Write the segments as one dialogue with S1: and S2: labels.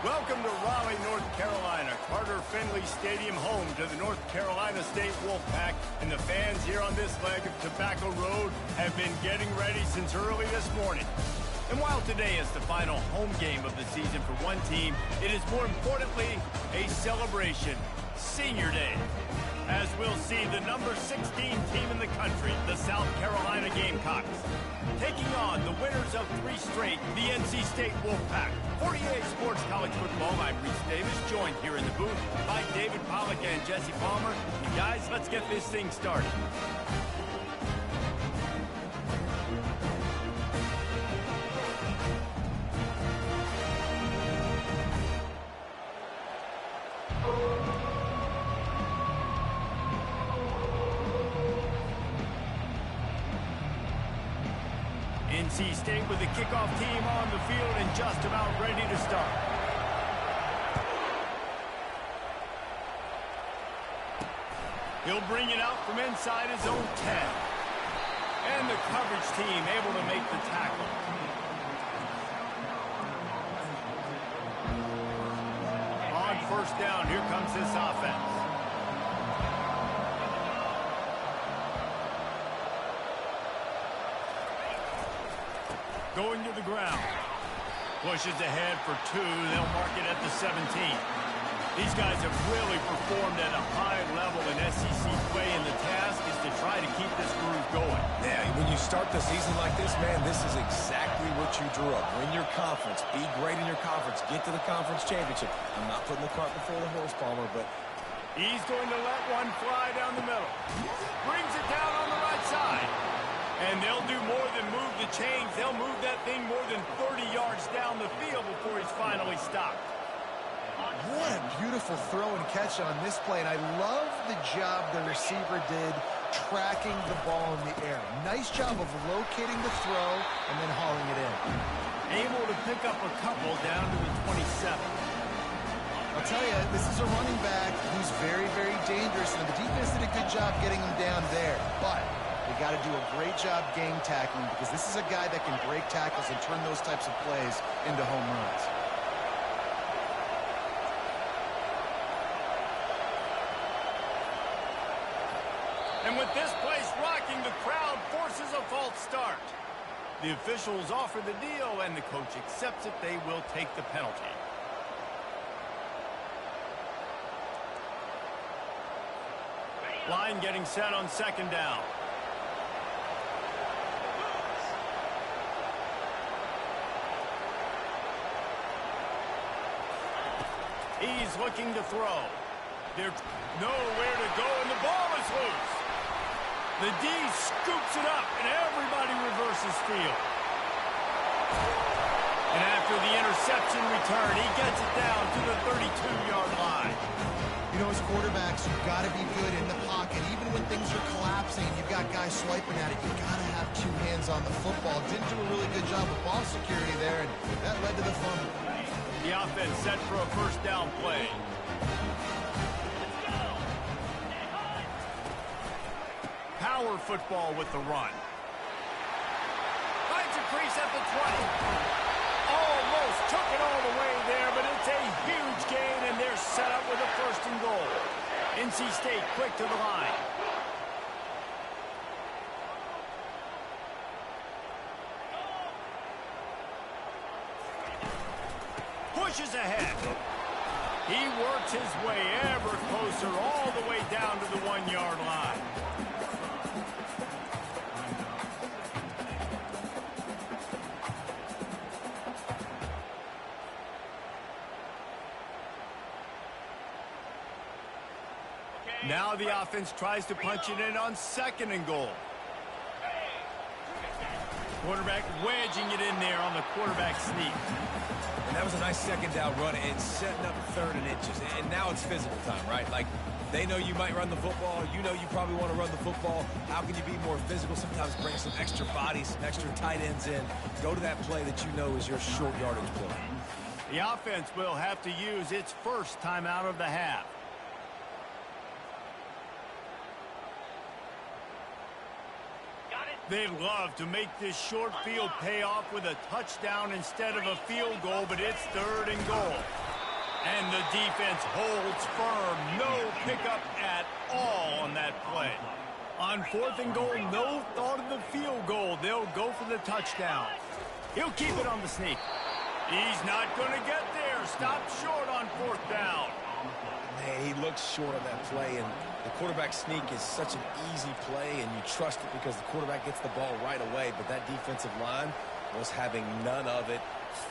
S1: Welcome to Raleigh, North Carolina. Carter Finley Stadium, home to the North Carolina State Wolfpack. And the fans here on this leg of Tobacco Road have been getting ready since early this morning. And while today is the final home game of the season for one team, it is more importantly a celebration, Senior Day. As we'll see the number 16 team in the country, the South Carolina Gamecocks, taking on the winners of 3 straight, the NC State Wolfpack. For EA Sports College Football, I'm Reese Davis, joined here in the booth by David Pollack and Jesse Palmer. And guys, let's get this thing started. NC State with the kickoff team on the field and just about ready to start. He'll bring it out from inside his own 10. And the coverage team able to make the tackle. On first down, here comes this offense. Going to the ground. Pushes ahead for 2. They'll mark it at the 17. These guys have really performed at a high level in SEC play, and the task is to try to keep this groove going.
S2: Yeah, when you start the season like this, man, this is exactly what you drew up. Win your conference. Be great in your conference. Get to the conference championship. I'm not putting the cart before the horse, Palmer, but...
S1: He's going to let one fly down the middle. Brings it down on the right side. And they'll do more than move the chains. They'll move that thing more than 30 yards down the field before he's finally stopped.
S3: What a beautiful throw and catch on this play. And I love the job the receiver did tracking the ball in the air. Nice job of locating the throw and then hauling it in.
S1: Able to pick up a couple down to the 27.
S3: I'll tell you, this is a running back who's very, very dangerous. And the defense did a good job getting him down there. But they got to do a great job game tackling because this is a guy that can break tackles and turn those types of plays into home runs.
S1: And with this place rocking, the crowd forces a false start. The officials offer the deal, and the coach accepts it. They will take the penalty. Line getting set on second down. He's looking to throw. There's nowhere to go, and the ball is loose. The D scoops it up, and everybody reverses field. And after the interception return, he gets it down to the 32-yard line.
S3: You know, as quarterbacks, you've got to be good in the pocket. Even when things are collapsing, you've got guys swiping at it. You've got to have 2 hands on the football. Didn't do a really good job of ball security there, and that led to the fumble.
S1: The offense set for a first down play. Power football with the run. Finds a crease at the 20. Almost took it all the way there, but it's a huge gain, and they're set up with a first and goal. NC State quick to the line. Pushes ahead. He works his way ever closer all the way down to the 1-yard line. Now the offense tries to punch it in on second and goal. Quarterback wedging it in there on the quarterback sneak.
S2: And that was a nice second down run and setting up third and inches. And now it's physical time, right? Like, they know you might run the football. You know you probably want to run the football. How can you be more physical? Sometimes bring some extra bodies, some extra tight ends in. Go to that play that you know is your short yardage play.
S1: The offense will have to use its first timeout of the half. They'd love to make this short field pay off with a touchdown instead of a field goal, but it's third and goal. And the defense holds firm. No pickup at all on that play. On 4th and goal, no thought of the field goal. They'll go for the touchdown. He'll keep it on the sneak. He's not going to get there. Stop short on 4th down.
S2: Man, he looks short on that play, and the quarterback sneak is such an easy play, and you trust it because the quarterback gets the ball right away, but that defensive line was having none of it.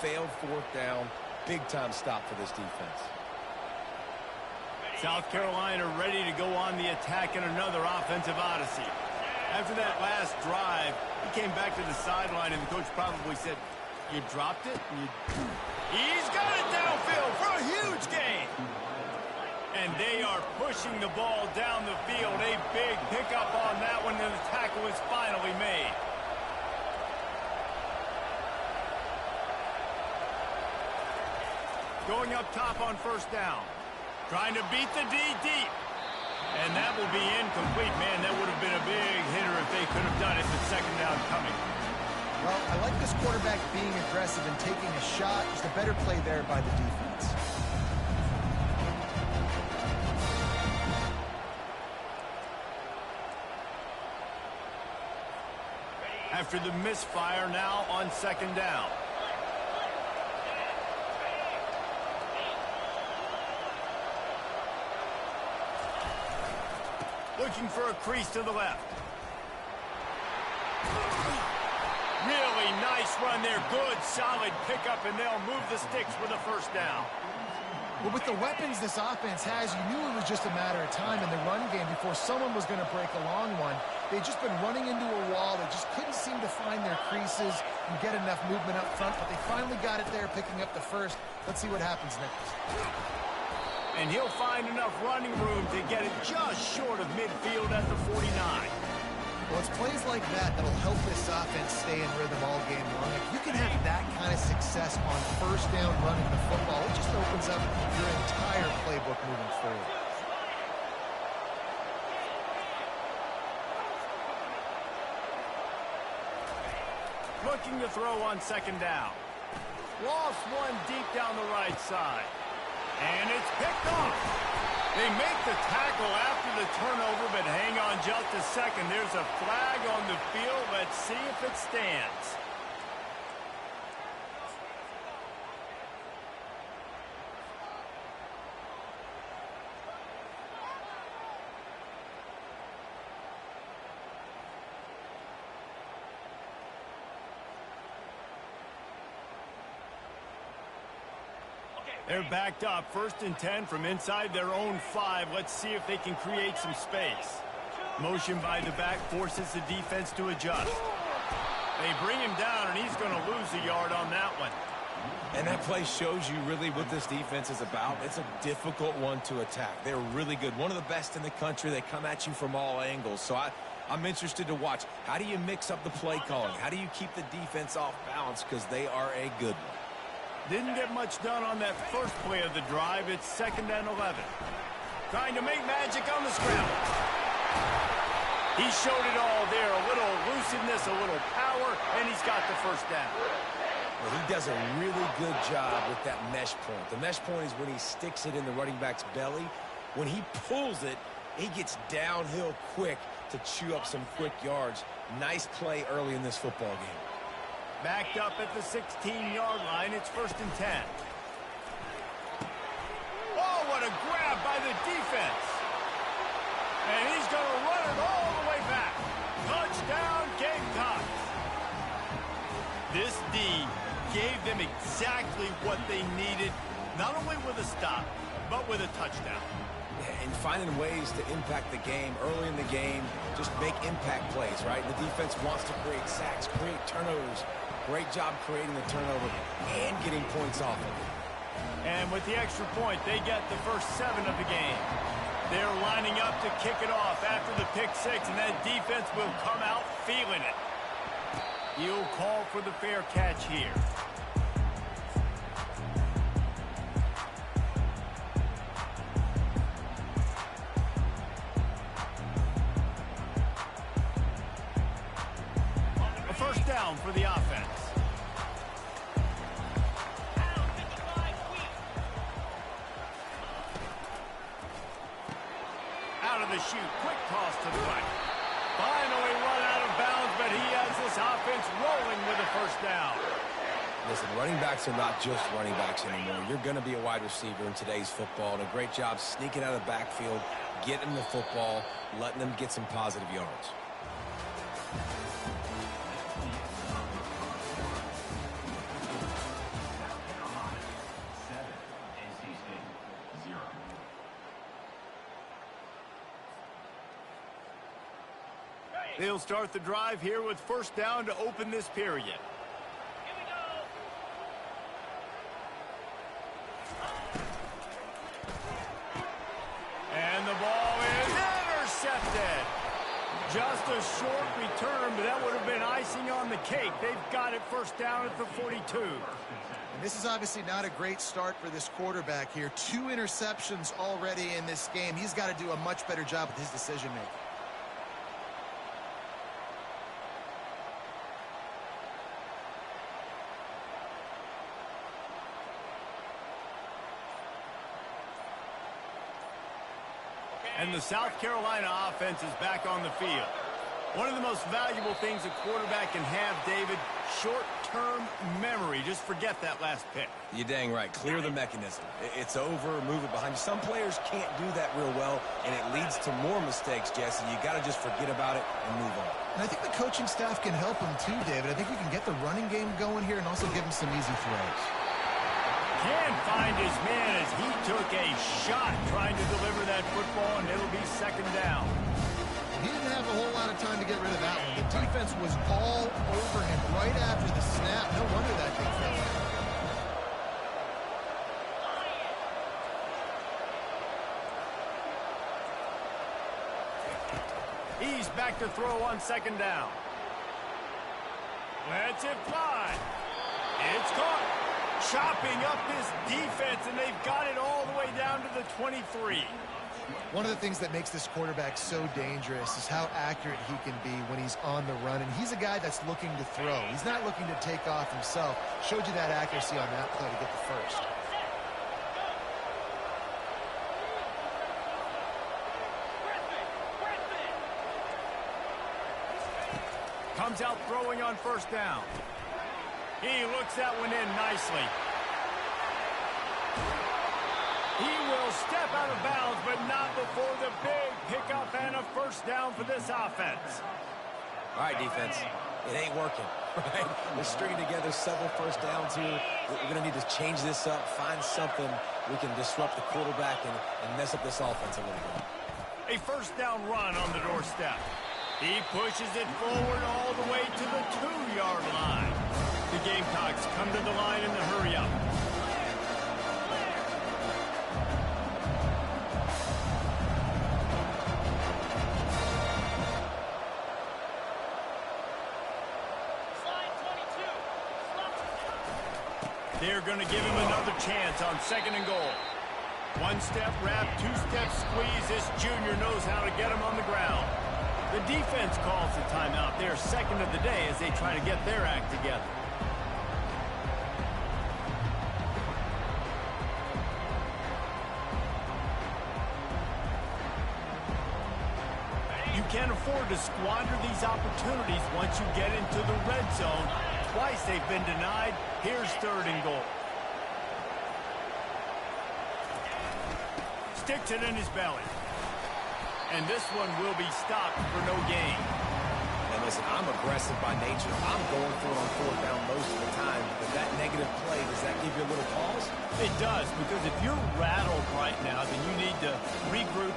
S2: Failed 4th down. Big-time stop for this defense.
S1: South Carolina ready to go on the attack in another offensive odyssey. After that last drive, he came back to the sideline, and the coach probably said, "You dropped it?" He's got it downfield for a huge gain. And they are pushing the ball down the field. A big pickup on that one, and the tackle is finally made. Going up top on 1st down. Trying to beat the D deep. And that will be incomplete. Man, that would have been a big hitter if they could have done it with 2nd down coming.
S3: Well, I like this quarterback being aggressive and taking a shot. Just a better play there by the defense.
S1: After the misfire, now on 2nd down. Looking for a crease to the left. Really nice run there. Good, solid pickup, and they'll move the sticks for the 1st down.
S3: Well, with the weapons this offense has, you knew it was just a matter of time in the run game before someone was going to break a long one. They'd just been running into a wall. They just couldn't seem to find their creases and get enough movement up front, but they finally got it there, picking up the 1st. Let's see what happens next.
S1: And he'll find enough running room to get it just short of midfield at the 49.
S3: Well, it's plays like that that'll help this offense stay in rhythm all game long. If you can have that kind of success on 1st down running the football, it just opens up your entire playbook moving forward.
S1: Looking to throw on 2nd down. Lost one deep down the right side. And it's picked off. They make the tackle after the turnover, but hang on just a second. There's a flag on the field. Let's see if it stands. They're backed up. 1st and 10 from inside their own 5. Let's see if they can create some space. Motion by the back forces the defense to adjust. They bring him down, and he's going to lose a yard on that one.
S2: And that play shows you really what this defense is about. It's a difficult one to attack. They're really good. One of the best in the country. They come at you from all angles. So I'm interested to watch. How do you mix up the play calling? How do you keep the defense off balance? Because they are a good one.
S1: Didn't get much done on that first play of the drive. It's 2nd and 11. Trying to make magic on the scramble. He showed it all there. A little elusiveness, a little power, and he's got the 1st down.
S2: Well, he does a really good job with that mesh point. The mesh point is when he sticks it in the running back's belly. When he pulls it, he gets downhill quick to chew up some quick yards. Nice play early in this football game.
S1: Backed up at the 16-yard line. It's 1st and 10. Oh, what a grab by the defense. And he's going to run it all the way back. Touchdown, Gamecocks. This D gave them exactly what they needed, not only with a stop, but with a touchdown.
S2: And finding ways to impact the game early in the game, just make impact plays, right? The defense wants to create sacks, create turnovers. Great job creating the turnover and getting points off of it.
S1: And with the extra point, they get the first 7 of the game. They're lining up to kick it off after the pick 6, and that defense will come out feeling it. He'll call for the fair catch here. A 1st down for the offense. to shoot. Quick toss to the right. Finally run out of bounds, but he has this offense rolling with a first down.
S2: Listen, running backs are not just running backs anymore. You're going to be a wide receiver in today's football. And a great job sneaking out of the backfield, getting the football, letting them get some positive yards.
S1: They'll start the drive here with first down to open this period. And the ball is intercepted. Just a short return, but that would have been icing on the cake. They've got it first down at the 42.
S3: And this is obviously not a great start for this quarterback here. 2 interceptions already in this game. He's got to do a much better job with his decision-making.
S1: And the South Carolina offense is back on the field. One of the most valuable things a quarterback can have, David, short-term memory. Just forget that last pick.
S2: You're dang right. Clear the mechanism. It's over, move it behind you. Some players can't do that real well, and it leads to more mistakes, Jesse. You got to just forget about it and move on.
S3: And I think the coaching staff can help him too, David. I think you can get the running game going here and also give him some easy throws.
S1: Can't find his man as he took a shot trying to deliver that football, and it'll be second down.
S3: He didn't have a whole lot of time to get rid of that one. The defense was all over him right after the snap. No wonder that thing fell out.
S1: He's back to throw on second down. Lets it fly. It's caught. Chopping up this defense, and they've got it all the way down to the 23.
S3: One of the things that makes this quarterback so dangerous is how accurate he can be when he's on the run. And he's a guy that's looking to throw. He's not looking to take off himself. Showed you that accuracy on that play to get the first.
S1: Comes out throwing on first down. He looks that one in nicely. He will step out of bounds, but not before the big pickup and a first down for this offense.
S2: All right, defense. It ain't working, right? We're stringing together several first downs here. We're going to need to change this up, find something we can disrupt the quarterback and mess up this offense a little bit.
S1: A first down run on the doorstep. He pushes it forward all the way to the 2-yard line. The Gamecocks come to the line in the hurry-up. They're going to give him another chance on second and goal. One-step wrap, two-step squeeze. This junior knows how to get him on the ground. The defense calls the timeout. They're second of the day as they try to get their act together. You can't afford to squander these opportunities once you get into the red zone. Twice they've been denied. Here's third and goal. Sticks it in his belly. And this one will be stopped for no gain.
S2: And listen, I'm aggressive by nature. I'm going for it on fourth down most of the time. But that negative play, does that give you a little pause?
S1: It does, because if you're rattled right now, then you need to regroup.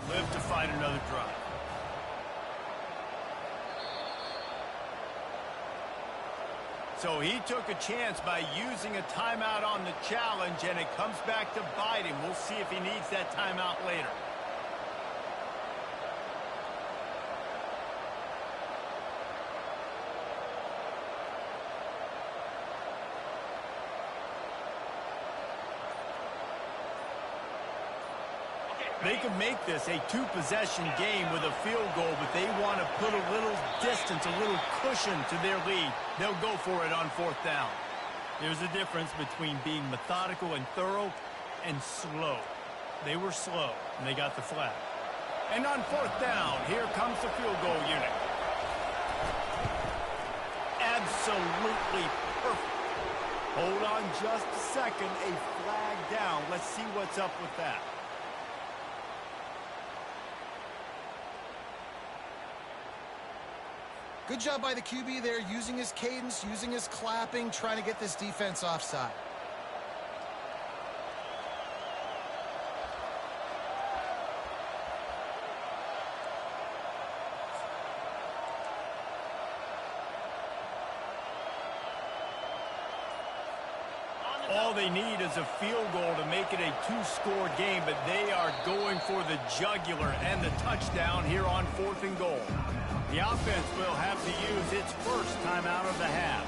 S1: Live to fight another drive. So he took a chance by using a timeout on the challenge, and it comes back to bite him. We'll see if he needs that timeout later. They can make this a two-possession game with a field goal, but they want to put a little distance, a little cushion to their lead. They'll go for it on fourth down. There's a difference between being methodical and thorough and slow. They were slow, and they got the flag. And on fourth down, here comes the field goal unit. Absolutely perfect. Hold on just a second. A flag down. Let's see what's up with that.
S3: Good job by the QB there, using his cadence, using his clapping, trying to get this defense offside.
S1: All they need is a field goal to make it a two-score game, but they are going for the jugular and the touchdown here on 4th and goal. The offense will have to use its first timeout of the half.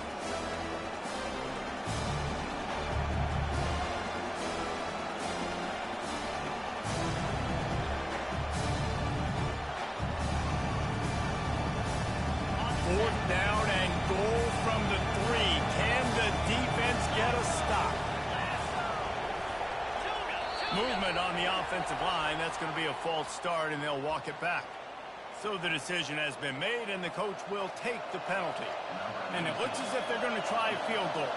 S1: Fourth down and goal from the 3. Can the defense get a stop? Movement on the offensive line. That's going to be a false start, and they'll walk it back. So the decision has been made, and the coach will take the penalty. And it looks as if they're going to try a field goal.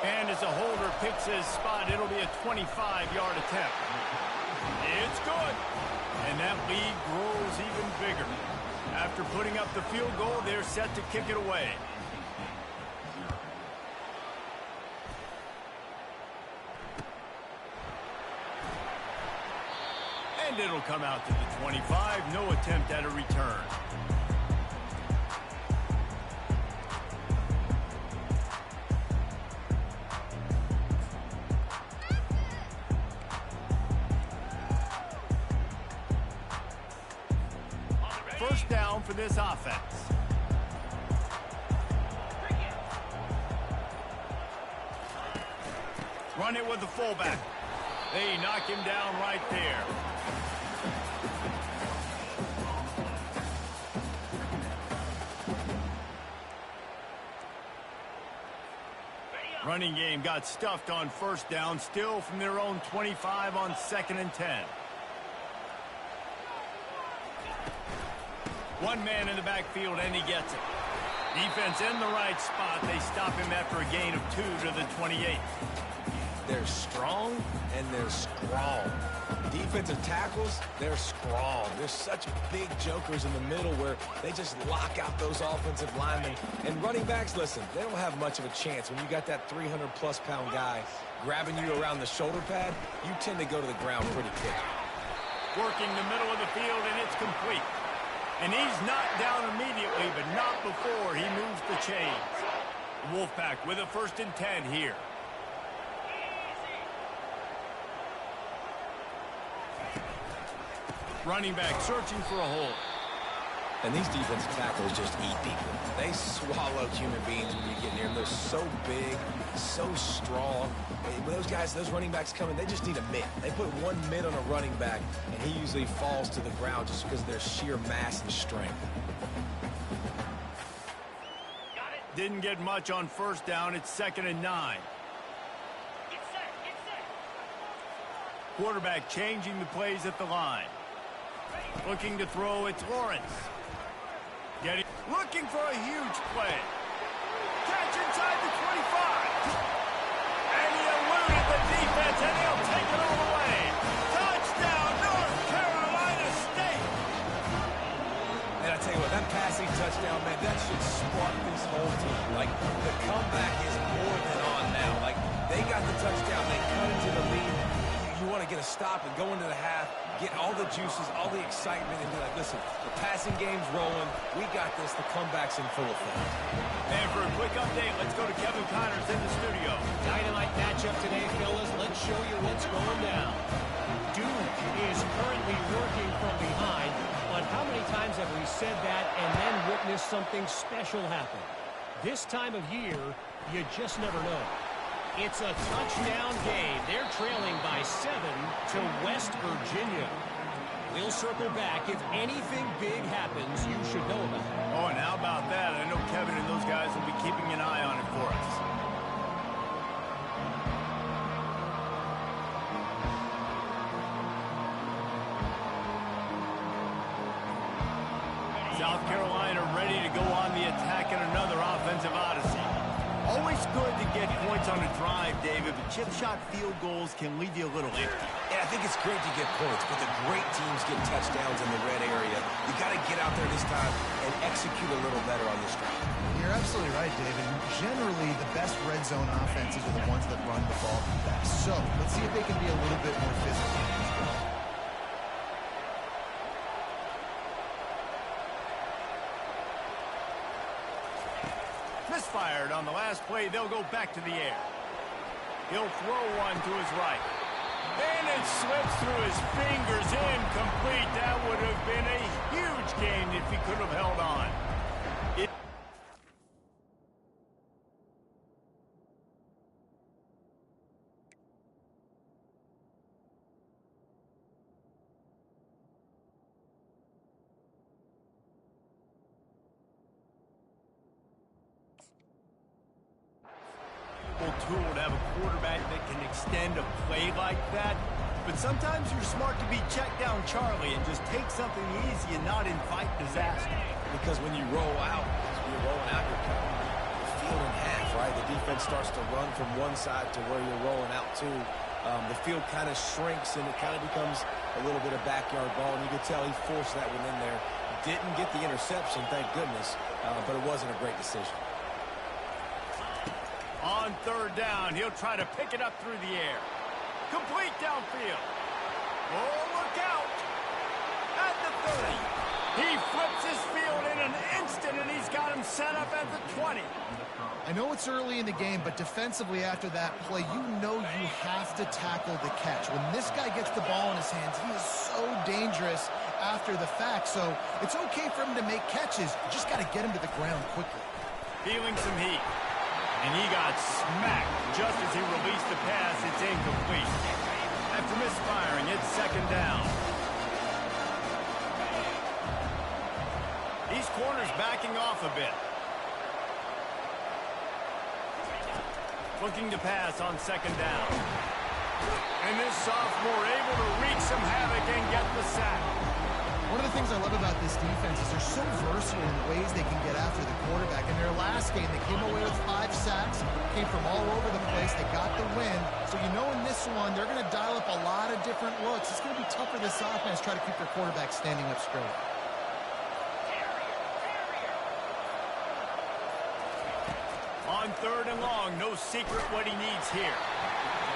S1: And as the holder picks his spot, it'll be a 25-yard attempt. It's good. And that lead grows even bigger. After putting up the field goal, they're set to kick it away. And it'll come out to the 25. No attempt at a return. First down for this offense. Run it with the fullback. They knock him down right there. Running game got stuffed on first down, still from their own 25 on 2nd and 10. One man in the backfield, and he gets it. Defense in the right spot. They stop him after a gain of 2 to the 28.
S2: They're strong, and they're strong. Defensive tackles, they're strong. They're such big jokers in the middle where they just lock out those offensive linemen. And running backs, listen, they don't have much of a chance. When you got that 300-plus pound guy grabbing you around the shoulder pad, you tend to go to the ground pretty quick.
S1: Working the middle of the field, and it's complete. And he's not down immediately, but not before he moves the chains. Wolfpack with a 1st and 10 here. Running back searching for a hole.
S2: And these defensive tackles just eat people. They swallow human beings when you get near them. They're so big, so strong. When those guys, those running backs come in, they just need a mitt. They put one mitt on a running back, and he usually falls to the ground just because of their sheer mass and strength.
S1: Didn't get much on first down. It's 2nd and 9.
S4: Get set.
S1: Quarterback changing the plays at the line. Looking to throw, it's Lawrence. Looking for a huge play. Catch inside the 25. And he eluded the defense, and he'll take it all the way. Touchdown, North Carolina State.
S2: And I tell you what, that passing touchdown, man, that should spark this whole team. Like, the comeback is more than on now. Like, they got the touchdown. They cut into the lead. You want to get a stop and go into the half, get all the juices, all the excitement, and be like, listen, the passing game's rolling. We got this. The comeback's in full effect.
S1: And for a quick update, let's go to Kevin Connors in the studio.
S4: Dynamite matchup today, fellas. Let's show you what's going down. Duke is currently working from behind, but how many times have we said that and then witnessed something special happen? This time of year, you just never know. It's a touchdown game. They're trailing by 7 to West Virginia. We'll circle back. If anything big happens, you should know about it.
S1: Oh, and how about that? I know Kevin and those guys will be keeping an eye on it for us. Always good to get points on a drive, David, but chip shot field goals can leave you a little empty.
S2: Yeah, I think it's great to get points, but the great teams get touchdowns in the red area. You got to get out there this time and execute a little better on this drive.
S3: You're absolutely right, David. Generally, the best red zone offenses are the ones that run the ball the best. So let's see if they can be a little bit more physical as well.
S1: Misfired on the last play. They'll go back to the air. He'll throw one to his right. And it slips through his fingers, incomplete. That would have been a huge gain if he could have held on. Tool to have a quarterback that can extend a play like that, but sometimes you're smart to be check down Charlie and just take something easy and not invite disaster.
S2: Because when you roll out, you're rolling out your field in half, right? The defense starts to run from one side to where you're rolling out to. The field kind of shrinks and it kind of becomes a little bit of backyard ball, and you could tell he forced that one in there. Didn't get the interception, thank goodness, but it wasn't a great decision.
S1: On third down, he'll try to pick it up through the air. Complete downfield. Oh, look out! At the 30. He flips his field in an instant, and he's got him set up at the 20.
S3: I know it's early in the game, but defensively after that play, you know you have to tackle the catch. When this guy gets the ball in his hands, he is so dangerous after the fact. So it's okay for him to make catches. You just got to get him to the ground quickly.
S1: Feeling some heat. And he got smacked just as he released the pass. It's incomplete. After misfiring, it's second down. These corners backing off a bit. Looking to pass on second down. And this sophomore able to wreak some havoc and get the sack.
S3: One of the things I love about this defense is they're so versatile in the ways they can get after the quarterback. In their last game, they came away with 5 sacks, came from all over the place. They got the win. So you know in this one, they're going to dial up a lot of different looks. It's going to be tough for this offense to try to keep their quarterback standing up straight.
S1: On third and long, no secret what he needs here.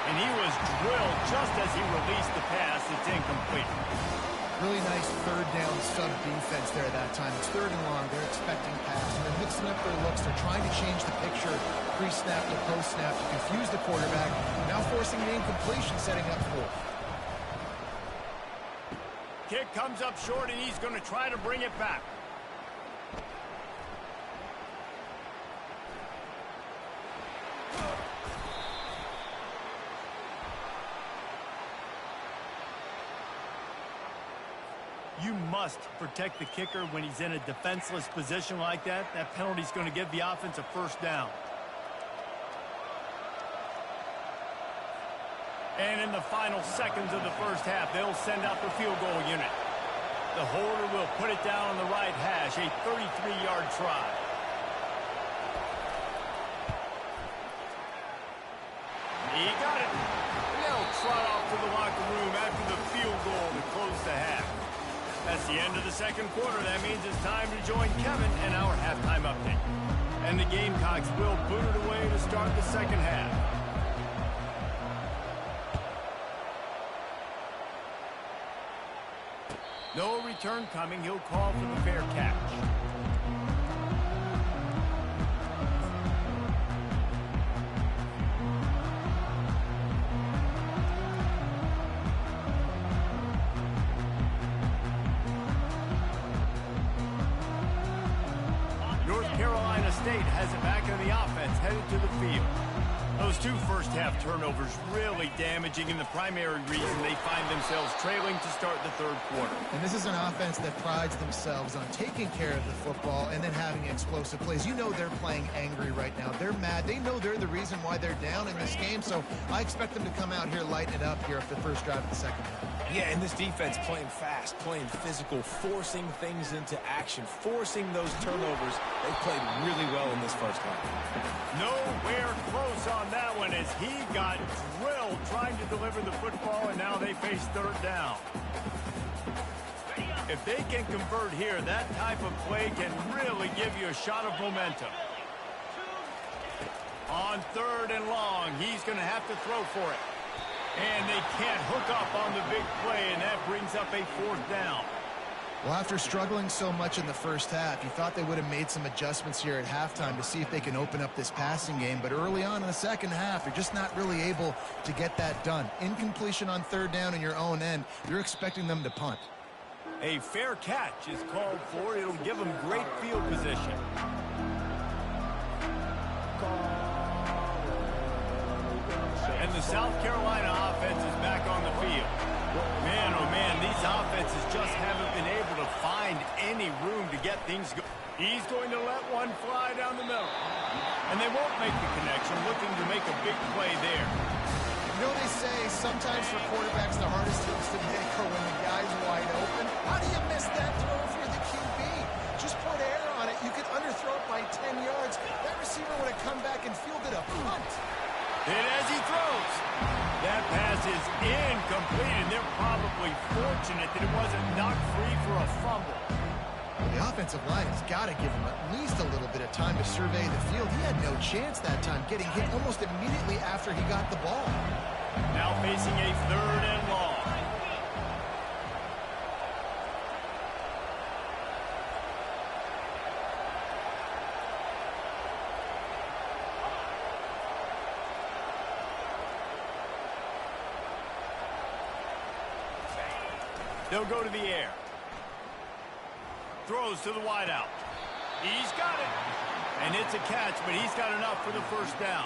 S1: And he was drilled just as he released the pass. It's incomplete.
S3: Really nice third down sub defense there at that time. It's third and long. They're expecting pass, and they're mixing up their looks. They're trying to change the picture pre-snap to post-snap to confuse the quarterback. Now forcing an incompletion, setting up fourth.
S1: Kick comes up short, and he's going to try to bring it back. You must protect the kicker when he's in a defenseless position like that. That penalty's going to give the offense a first down. And in the final seconds of the first half, they'll send out the field goal unit. The holder will put it down on the right hash, a 33-yard try. He got it. They'll trot off to the locker room after the field goal to close the half. That's the end of the second quarter. That means it's time to join Kevin in our halftime update. And the Gamecocks will boot it away to start the second half. No return coming. He'll call for the fair catch. North Carolina State has it back in the offense, headed to the field. Those two first-half turnovers really damaging, and the primary reason they find themselves trailing to start the third quarter.
S3: And this is an offense that prides themselves on taking care of the football and then having explosive plays. You know they're playing angry right now. They're mad. They know they're the reason why they're down in this game, so I expect them to come out here, lighten it up here for the first drive of the second half.
S2: Yeah, and this defense playing fast, playing physical, forcing things into action, forcing those turnovers. They played really well in this first half.
S1: Nowhere close on that one as he got drilled trying to deliver the football, and now they face third down. If they can convert here, that type of play can really give you a shot of momentum. On third and long, he's going to have to throw for it. And they can't hook up on the big play, and that brings up a fourth down.
S3: Well, after struggling so much in the first half, you thought they would have made some adjustments here at halftime to see if they can open up this passing game. But early on in the second half, they're just not really able to get that done. Incompletion on third down in your own end, you're expecting them to punt.
S1: A fair catch is called for. It'll give them great field position. And the South Carolina offense is back on the field. Man, oh man, these offenses just haven't been able to find any room to get things going. He's going to let one fly down the middle. And they won't make the connection, looking to make a big play there.
S3: You know, they say sometimes for quarterbacks the hardest things to make are when the guy's wide open. How do you miss that throw if you're the QB? Just put air on it. You could underthrow it by 10 yards. That receiver would have come back and fielded a punt.
S1: And as he throws, that pass is incomplete, and they're probably fortunate that it wasn't knocked free for a fumble.
S3: The offensive line has got to give him at least a little bit of time to survey the field. He had no chance that time, getting hit almost immediately after he got the ball.
S1: Now facing a third and long. They'll go to the air. Throws to the wideout. He's got it. And it's a catch, but he's got enough for the first down.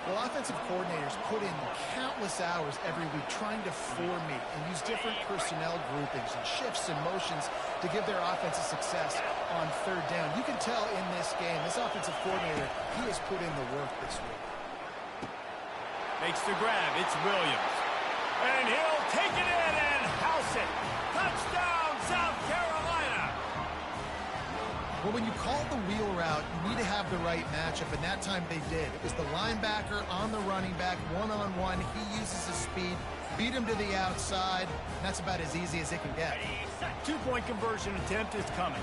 S3: Well, offensive coordinators put in countless hours every week trying to formate and use different personnel groupings and shifts and motions to give their offense a success on third down. You can tell in this game, this offensive coordinator, he has put in the work this week.
S1: Makes the grab. It's Williams. And he'll take it in and house it. Touchdown, South Carolina.
S3: Well, when you call the wheel route, you need to have the right matchup, and that time they did. It was the linebacker on the running back, one-on-one. He uses his speed, beat him to the outside. That's about as easy as it can get.
S1: Two-point conversion attempt is coming.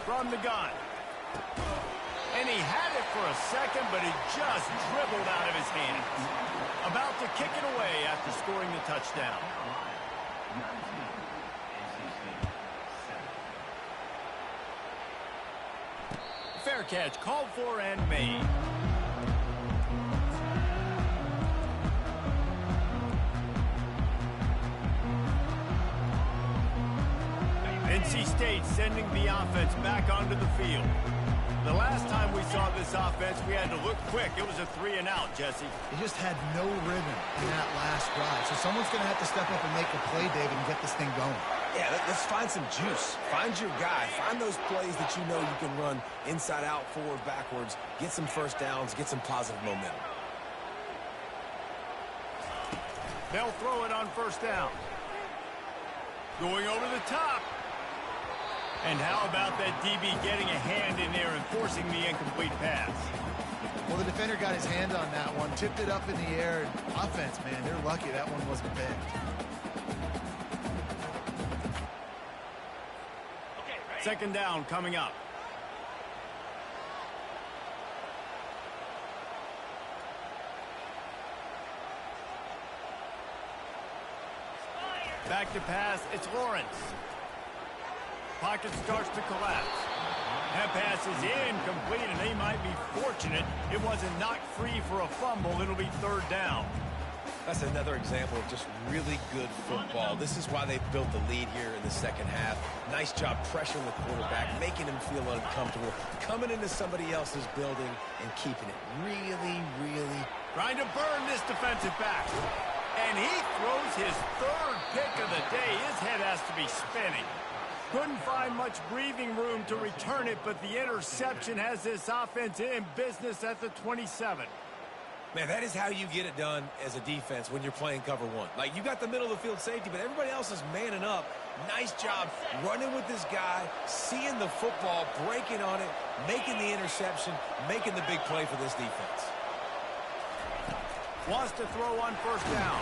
S1: From the gun. And he had it for a second, but it just dribbled out of his hands. About to kick it away after scoring the touchdown. Fair catch called for and made. NC State sending the offense back onto the field. The last time we saw this offense, we had to look quick. It was a 3-and-out, Jesse.
S3: He just had no rhythm in that last drive. So someone's going to have to step up and make a play, David, and get this thing going.
S2: Yeah, let's find some juice. Find your guy. Find those plays that you know you can run inside out, forward, backwards. Get some first downs. Get some positive momentum.
S1: They'll throw it on first down. Going over the top. And how about that DB getting a hand in there and forcing the incomplete pass?
S3: Well, the defender got his hand on that one, tipped it up in the air. Offense, man, they're lucky that one wasn't picked.
S1: Second down coming up. Back to pass, it's Lawrence. Pocket starts to collapse. That pass is incomplete, and they might be fortunate it wasn't knocked free for a fumble. It'll be third down.
S2: That's another example of just really good football. This is why they built the lead here in the second half. Nice job pressuring the quarterback, making him feel uncomfortable, coming into somebody else's building and keeping it really
S1: trying to burn this defensive back. And he throws his third pick of the day. His head has to be spinning. Couldn't find much breathing room to return it, but the interception has this offense in business at the 27.
S2: Man, that is how you get it done as a defense when you're playing cover one. Like, you got the middle of the field safety, but everybody else is manning up. Nice job running with this guy, seeing the football, breaking on it, making the interception, making the big play for this defense.
S1: Wants to throw on first down.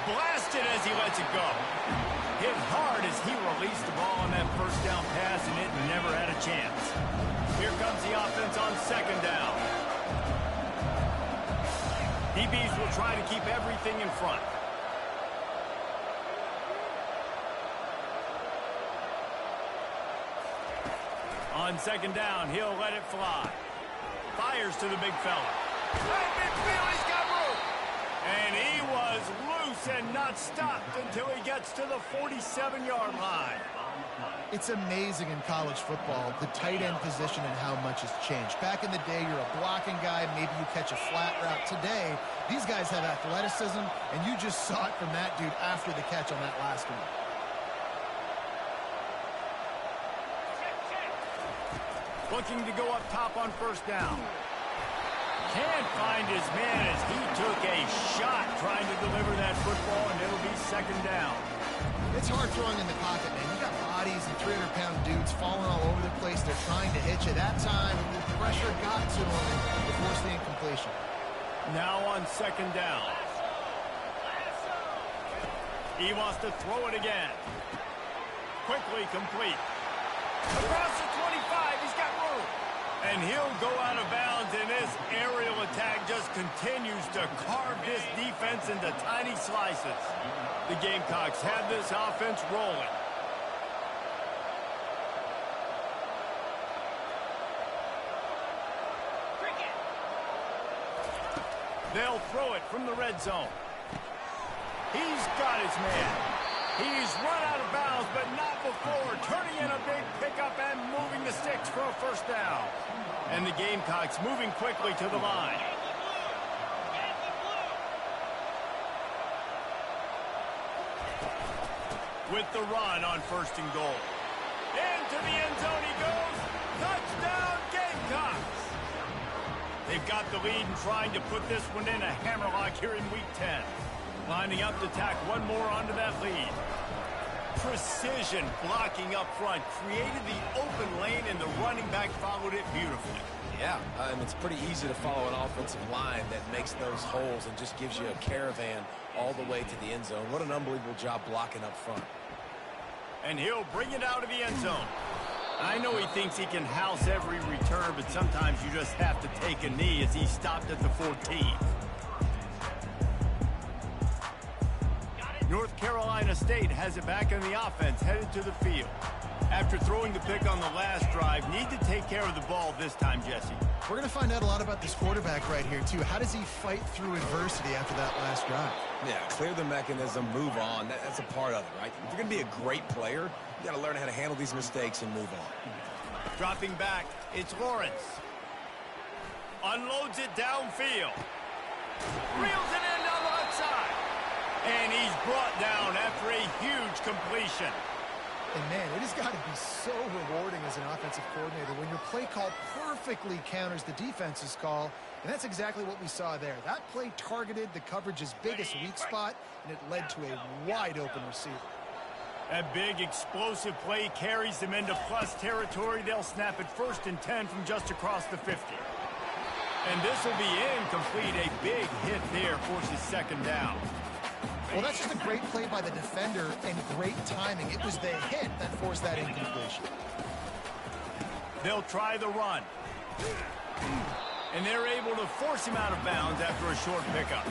S1: Blasted as he lets it go. Hit hard as he released the ball on that first down pass, and it never had a chance. Here comes the offense on second down. DBs will try to keep everything in front. On second down, he'll let it fly. Fires to the big fella. Right midfield, he's got room. And he was loose and not stopped until he gets to the 47-yard line.
S3: It's amazing in college football, the tight end position and how much has changed. Back in the day, you're a blocking guy, maybe you catch a flat route. Today, these guys have athleticism, and you just saw it from that dude after the catch on that last one.
S1: Looking to go up top on first down. Can't find his man as he took a shot trying to deliver that football, and it'll be second down.
S3: It's hard throwing in the pocket, man. You got bodies and 300-pound dudes falling all over the place. They're trying to hit you. That time, the pressure got to him and forced the incompletion.
S1: Now on second down. He wants to throw it again. Quickly complete. Across the 25, he's got room. And he'll go out of bounds, and this aerial attack just continues to carve this defense into tiny slices. The Gamecocks have this offense rolling. They'll throw it from the red zone. He's got his man. He's run out of bounds, but not before turning in a big pickup and moving the sticks for a first down. And the Gamecocks moving quickly to the line. With the run on first and goal. Into the end zone he goes. Touchdown, Gamecocks! They've got the lead and trying to put this one in a hammerlock here in Week 10. Lining up to tack one more onto that lead. Precision blocking up front. Created the open lane, and the running back followed it beautifully.
S2: Yeah, and it's pretty easy to follow an offensive line that makes those holes and just gives you a caravan all the way to the end zone. What an unbelievable job blocking up front.
S1: And he'll bring it out of the end zone. I know he thinks he can house every return, but sometimes you just have to take a knee as he stopped at the 14. North Carolina State has it back in the offense, headed to the field. After throwing the pick on the last drive, need to take care of the ball this time, Jesse.
S3: We're going to find out a lot about this quarterback right here, too. How does he fight through adversity after that last drive?
S2: Yeah, clear the mechanism, move on. That's a part of it, right? If you're going to be a great player, you got to learn how to handle these mistakes and move on.
S1: Dropping back, it's Lawrence. Unloads it downfield. Reels it in down the left side. And he's brought down after a huge completion.
S3: And, man, it has got to be so rewarding as an offensive coordinator when your play call perfectly counters the defense's call. And that's exactly what we saw there. That play targeted the coverage's biggest weak spot, and it led to a wide-open receiver.
S1: That big explosive play carries them into plus territory. They'll snap it 1st and 10 from just across the 50. And this will be incomplete. A big hit there forces second down.
S3: Well, that's just a great play by the defender and great timing. It was the hit that forced that incompletion.
S1: They'll try the run. And they're able to force him out of bounds after a short pickup.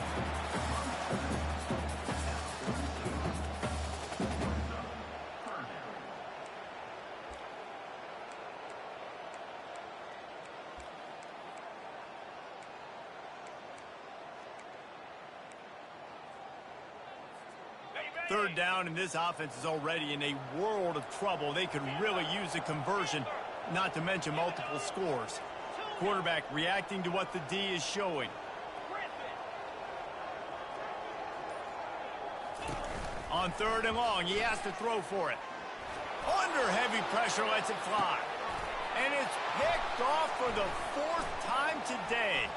S1: Third down, and this offense is already in a world of trouble. They could really use a conversion, not to mention multiple scores. Quarterback reacting to what the D is showing. On third and long, he has to throw for it. Under heavy pressure, lets it fly. And it's picked off for the 4th time today.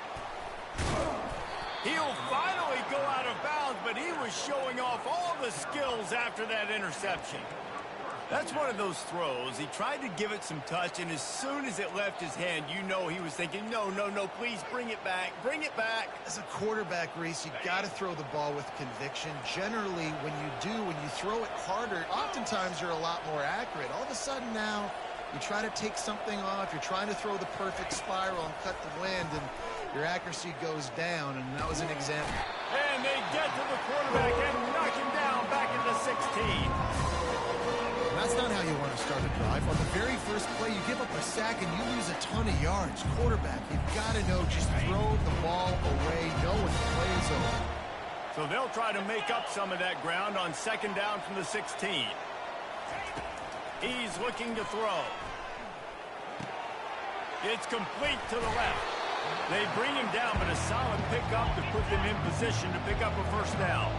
S1: He'll finally go out of bounds, but he was showing off all the skills after that interception. That's one of those throws. He tried to give it some touch, and as soon as it left his hand, you know he was thinking, no, no, no, please bring it back, bring it back.
S3: As a quarterback, Reese, you got to throw the ball with conviction. Generally, when you throw it harder, oftentimes you're a lot more accurate. All of a sudden now, you try to take something off, you're trying to throw the perfect spiral and cut the wind, and your accuracy goes down, and that was an example.
S1: And they get to the quarterback and knock him down back at the 16.
S3: That's not how you want to start a drive. On the very first play, you give up a sack and you lose a ton of yards. Quarterback, you've got to know, just throw the ball away, know when the play is over.
S1: So they'll try to make up some of that ground on second down from the 16. He's looking to throw. It's complete to the left. They bring him down, but a solid pickup to put them in position to pick up a first down.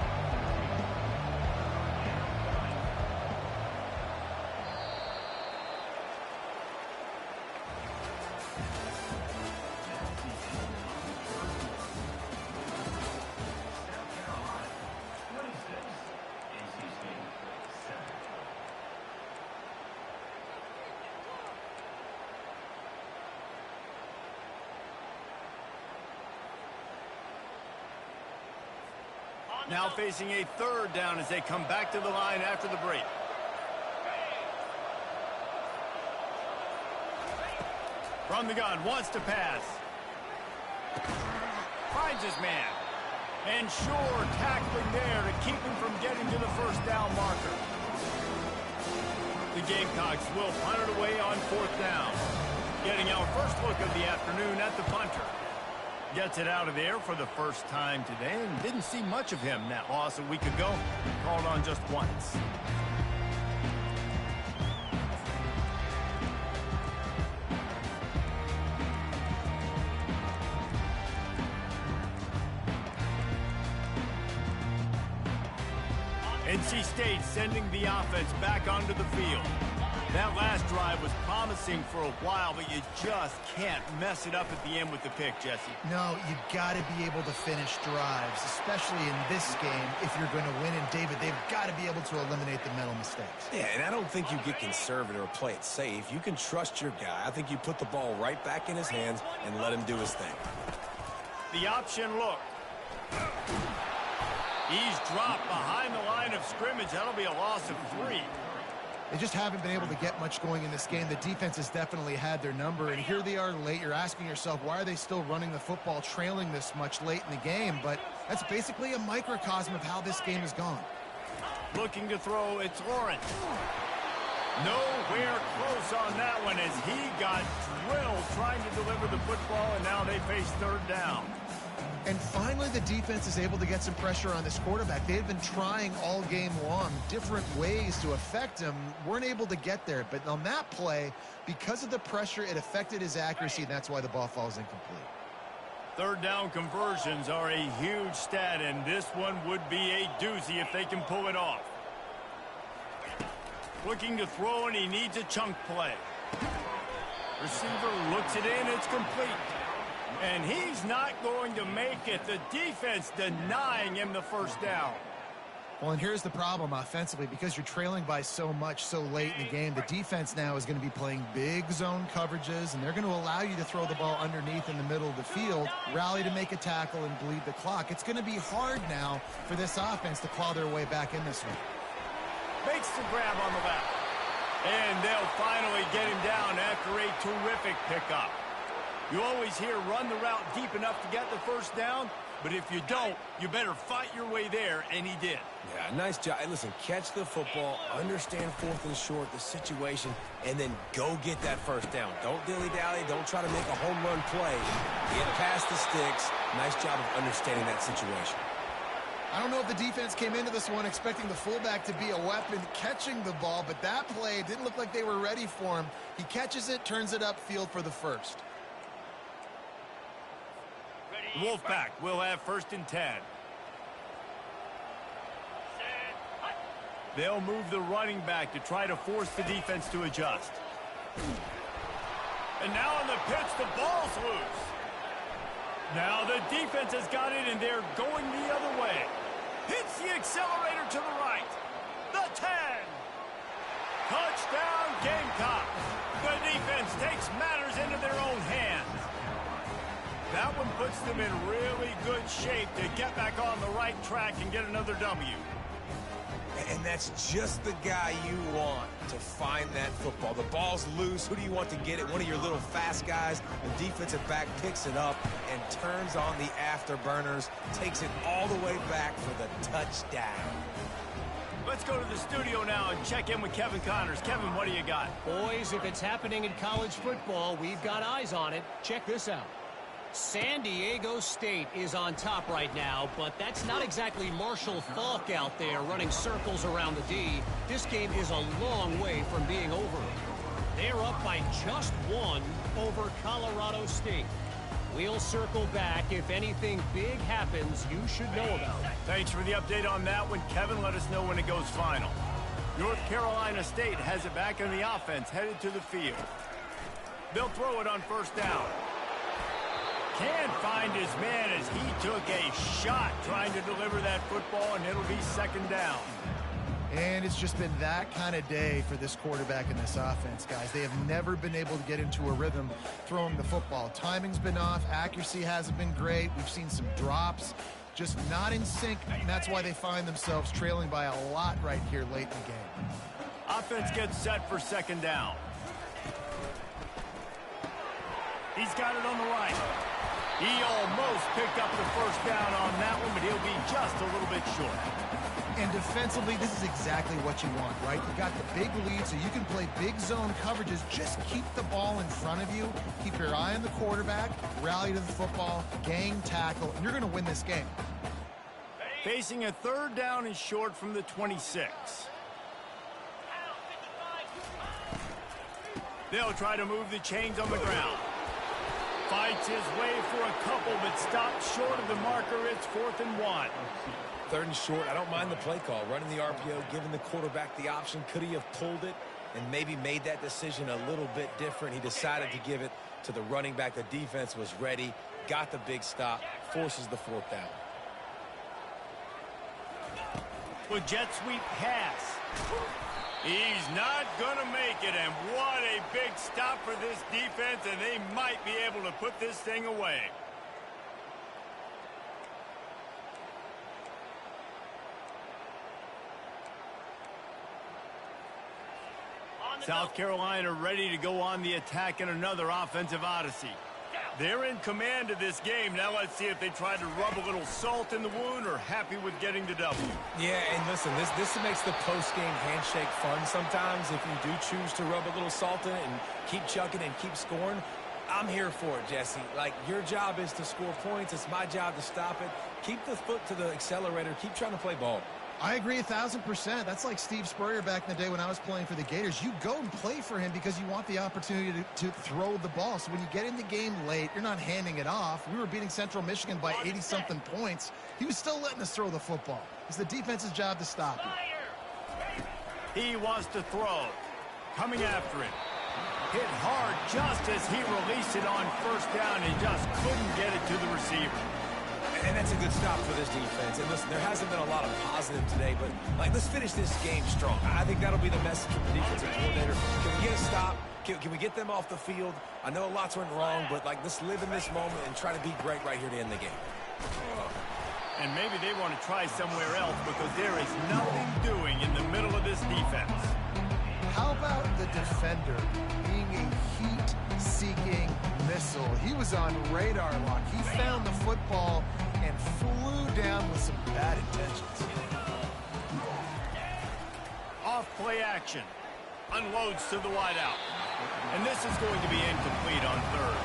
S1: Now facing a third down as they come back to the line after the break. From the gun, wants to pass. Finds his man. And sure, tackling there to keep him from getting to the first down marker. The Gamecocks will punt it away on fourth down. Getting our first look of the afternoon at the punter. Gets it out of there for the first time today and didn't see much of him. That loss a week ago, called on just once. NC State sending the offense back onto the field. That last drive was promising for a while, but you just can't mess it up at the end with the pick, Jesse.
S3: No, you've got to be able to finish drives, especially in this game. If you're going to win, and David, they've got to be able to eliminate the mental mistakes.
S2: Yeah, and I don't think you get conservative or play it safe. You can trust your guy. I think you put the ball right back in his hands and let him do his thing.
S1: The option look. He's dropped behind the line of scrimmage. That'll be a loss of 3.
S3: They just haven't been able to get much going in this game. The defense has definitely had their number, and here they are late. You're asking yourself, why are they still running the football, trailing this much late in the game? But that's basically a microcosm of how this game has gone.
S1: Looking to throw, it's Lawrence. Nowhere close on that one as he got drilled trying to deliver the football, and now they face third down.
S3: And finally, the defense is able to get some pressure on this quarterback. They had been trying all game long different ways to affect him, weren't able to get there. But on that play, because of the pressure, it affected his accuracy, and that's why the ball falls incomplete.
S1: Third down conversions are a huge stat, and this one would be a doozy if they can pull it off. Looking to throw, and he needs a chunk play. Receiver looks it in, it's complete. And he's not going to make it. The defense denying him the first down.
S3: Well, and here's the problem offensively. Because you're trailing by so much so late in the game, the defense now is going to be playing big zone coverages, and they're going to allow you to throw the ball underneath in the middle of the field, rally to make a tackle, and bleed the clock. It's going to be hard now for this offense to claw their way back in this one.
S1: Makes the grab on the left. And they'll finally get him down after a terrific pickup. You always hear run the route deep enough to get the first down, but if you don't, you better fight your way there, and he did.
S2: Yeah, nice job. Hey, listen, catch the football, understand fourth and short, the situation, and then go get that first down. Don't dilly-dally. Don't try to make a home run play. Get past the sticks. Nice job of understanding that situation.
S3: I don't know if the defense came into this one expecting the fullback to be a weapon catching the ball, but that play didn't look like they were ready for him. He catches it, turns it upfield for the first.
S1: Wolfpack will have 1st and 10. They'll move the running back to try to force the defense to adjust. And now on the pitch, the ball's loose. Now the defense has got it, and they're going the other way. Hits the accelerator to the right. The 10. Touchdown, Gamecocks. The defense takes matters into their own hands. That one puts them in really good shape to get back on the right track and get another W.
S2: And that's just the guy you want to find that football. The ball's loose. Who do you want to get it? One of your little fast guys. The defensive back picks it up and turns on the afterburners, takes it all the way back for the touchdown.
S1: Let's go to the studio now and check in with Kevin Connors. Kevin, what do you got?
S4: Boys, if it's happening in college football, we've got eyes on it. Check this out. San Diego State is on top right now, but that's not exactly Marshall Faulk out there running circles around the D. This game is a long way from being over. They're up by just 1 over Colorado State. We'll circle back. If anything big happens, you should know about it.
S1: Thanks for the update on that one. Kevin, let us know when it goes final. North Carolina State has it back in the offense, headed to the field. They'll throw it on 1st down. Can't find his man as he took a shot trying to deliver that football, and it'll be 2nd down.
S3: And it's just been that kind of day for this quarterback in this offense, guys. They have never been able to get into a rhythm throwing the football. Timing's been off. Accuracy hasn't been great. We've seen some drops. Just not in sync, and that's why they find themselves trailing by a lot right here late in the game.
S1: Offense gets set for 2nd down. He's got it on the right. He almost picked up the 1st down on that one, but he'll be just a little bit short.
S3: And defensively, this is exactly what you want, right? You got the big lead, so you can play big zone coverages. Just keep the ball in front of you. Keep your eye on the quarterback, rally to the football, gang tackle, and you're going to win this game.
S1: Facing a 3rd down and short from the 26. They'll try to move the chains on the ground. Fights his way for a couple, but stops short of the marker. It's 4th and 1.
S2: 3rd and short. I don't mind the play call. Running the RPO, giving the quarterback the option. Could he have pulled it and maybe made that decision a little bit different? He decided to give it to the running back. The defense was ready, got the big stop, forces the 4th down.
S1: With jet sweep pass. He's not going to make it, and what a big stop for this defense, and they might be able to put this thing away. South Carolina ready to go on the attack in another offensive odyssey. They're in command of this game. Now let's see if they try to rub a little salt in the wound or happy with getting the W.
S2: Yeah, and listen, this makes the post-game handshake fun sometimes if you do choose to rub a little salt in it and keep chucking and keep scoring. I'm here for it, Jesse. Like, your job is to score points. It's my job to stop it. Keep the foot to the accelerator. Keep trying to play ball.
S3: I agree 1,000%. That's like Steve Spurrier back in the day when I was playing for the Gators. You go and play for him because you want the opportunity to throw the ball. So when you get in the game late, you're not handing it off. We were beating Central Michigan by 80-something points. He was still letting us throw the football. It's the defense's job to stop him.
S1: He wants to throw. Coming after it. Hit hard just as he released it on 1st down and just couldn't get it to the receiver.
S2: And that's a good stop for this defense. And listen, there hasn't been a lot of positive today, but like, let's finish this game strong. I think that'll be the message from the defensive coordinator. Can we get a stop? Can we get them off the field? I know lots went wrong, but like, let's live in this moment and try to be great right here to end the game.
S1: And maybe they want to try somewhere else because there is nothing doing in the middle of this defense.
S3: How about the defender being a heat-seeking missile? He was on radar lock. He found the football and flew down with some bad intentions.
S1: Off play action. Unloads to the wideout. And this is going to be incomplete on 3rd.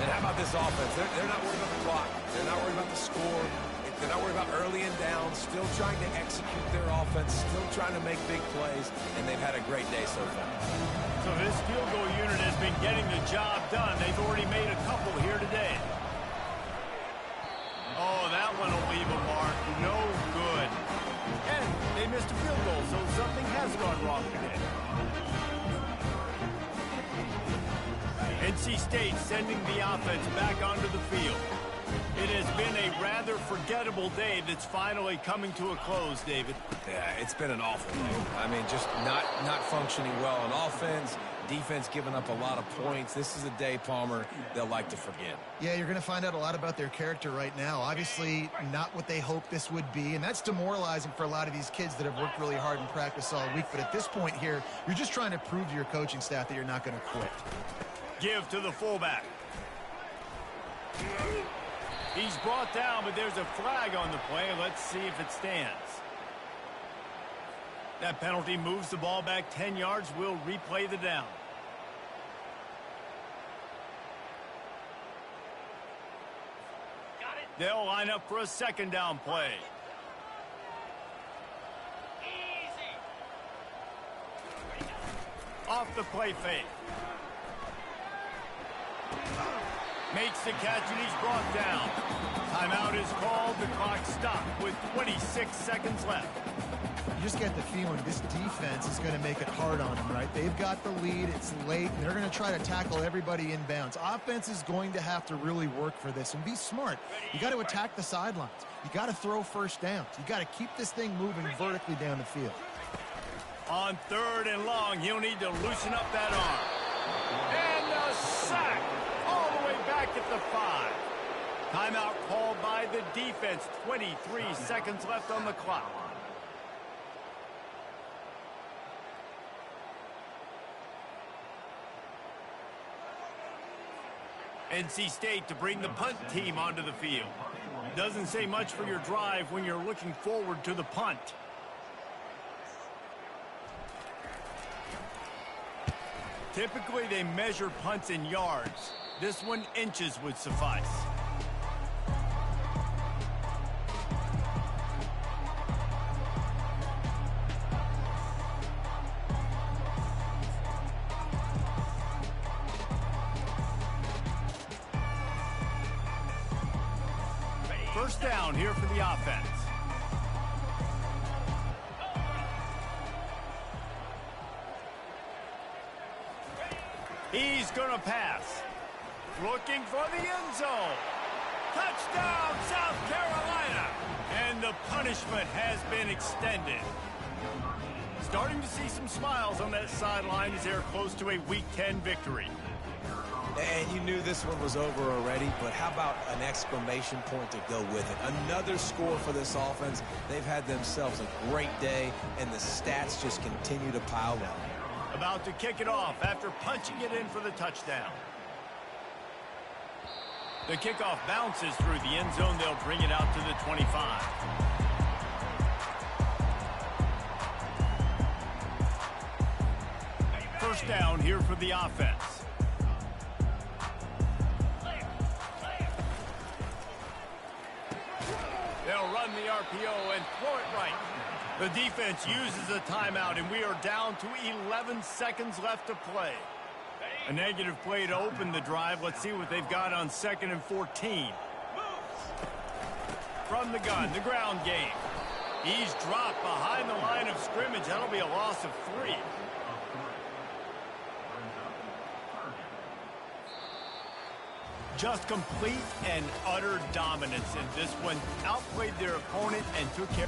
S2: And how about this offense? They're not worried about the clock. They're not worried about the score. They're not worried about early and down, still trying to execute their offense, still trying to make big plays, and they've had a great day so far.
S1: So this field goal unit has been getting the job done. They've already made a couple here today. Oh, that one will leave a mark. No good. And they missed a field goal, so something has gone wrong today. NC State sending the offense back onto the field. It has been a rather forgettable day that's finally coming to a close, David.
S2: Yeah, it's been an awful day. I mean, just not functioning well on offense, defense giving up a lot of points. This is a day, Palmer, they'll like to forget.
S3: Yeah, you're going to find out a lot about their character right now. Obviously, not what they hoped this would be, and that's demoralizing for a lot of these kids that have worked really hard in practice all week. But at this point here, you're just trying to prove to your coaching staff that you're not going to quit.
S1: Give to the fullback. He's brought down, but there's a flag on the play. Let's see if it stands. That penalty moves the ball back 10 yards. We'll replay the down. They'll line up for a second down play. Off the play fake. Makes the catch, and he's brought down. Timeout is called. The clock stopped with 26 seconds left.
S3: You just get the feeling this defense is going to make it hard on them, right? They've got the lead. It's late, and they're going to try to tackle everybody inbounds. Offense is going to have to really work for this and be smart. You got to attack the sidelines. You got to throw first downs. You got to keep this thing moving vertically down the field.
S1: On 3rd and long, he'll need to loosen up that arm. And a sack all the way back at the 5. Timeout called by the defense. 23 seconds left on the clock. NC State to bring the punt team onto the field. Doesn't say much for your drive when you're looking forward to the punt. Typically, they measure punts in yards. This one, inches would suffice. First down here for the offense. He's going to pass. Looking for the end zone. Touchdown, South Carolina. And the punishment has been extended. Starting to see some smiles on that sideline as they're close to a Week 10 victory.
S2: And you knew this one was over already, but how about an exclamation point to go with it? Another score for this offense. They've had themselves a great day, and the stats just continue to pile up.
S1: About to kick it off after punching it in for the touchdown. The kickoff bounces through the end zone. They'll bring it out to the 25. First down here for the offense. They'll run the RPO and throw it right. The defense uses a timeout, and we are down to 11 seconds left to play. A negative play to open the drive. Let's see what they've got on 2nd and 14. From the gun, the ground game. He's dropped behind the line of scrimmage. That'll be a loss of 3. Just complete and utter dominance in this one. Outplayed their opponent and took care.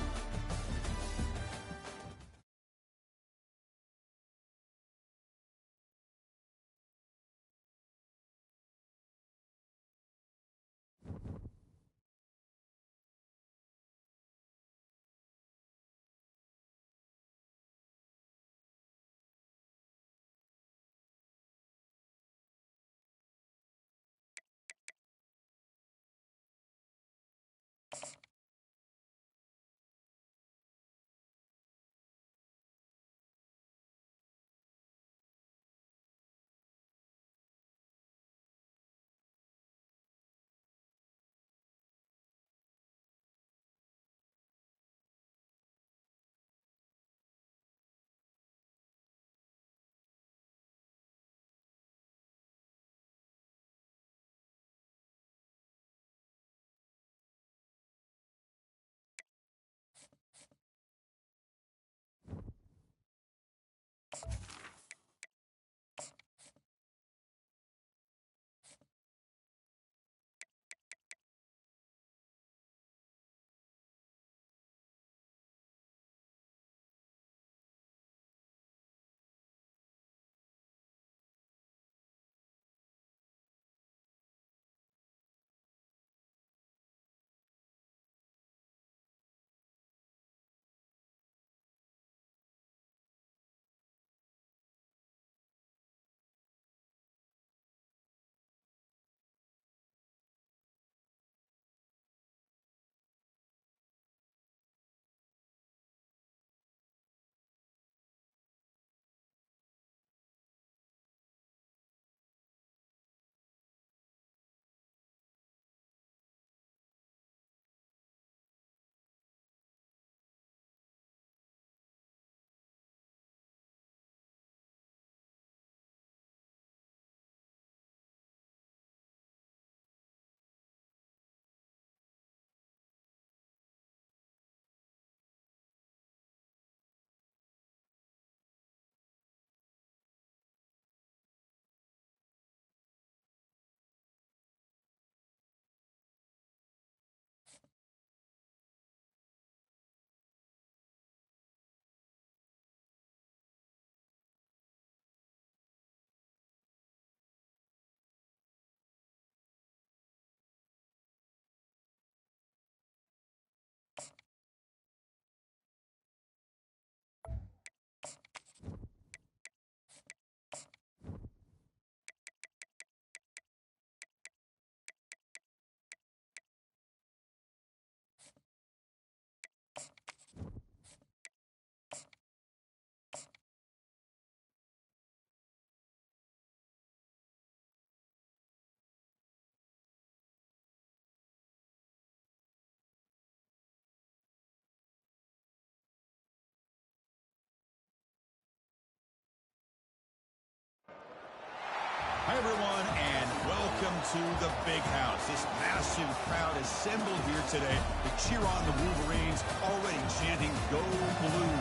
S5: Hi, everyone, and welcome to the Big House. This massive crowd assembled here today to cheer on the Wolverines, already chanting, "Go Blue."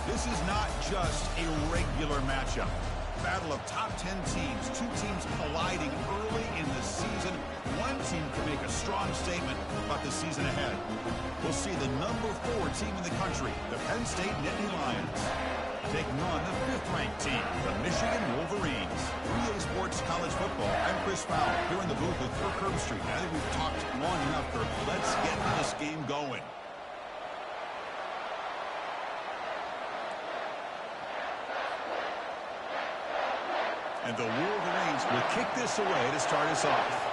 S5: This is not just a regular matchup. Battle of top 10 teams, two teams colliding early in the season. One team can make a strong statement about the season ahead. We'll see the number 4 team in the country, the Penn State Nittany Lions, taking on the 5th-ranked team, the Michigan Wolverines. EA Sports College Football. I'm Chris Fowler here in the booth with Kirk Herbstreit. I think we've talked long enough, Kirk. Let's get this game going. And the Wolverines will kick this away to start us off.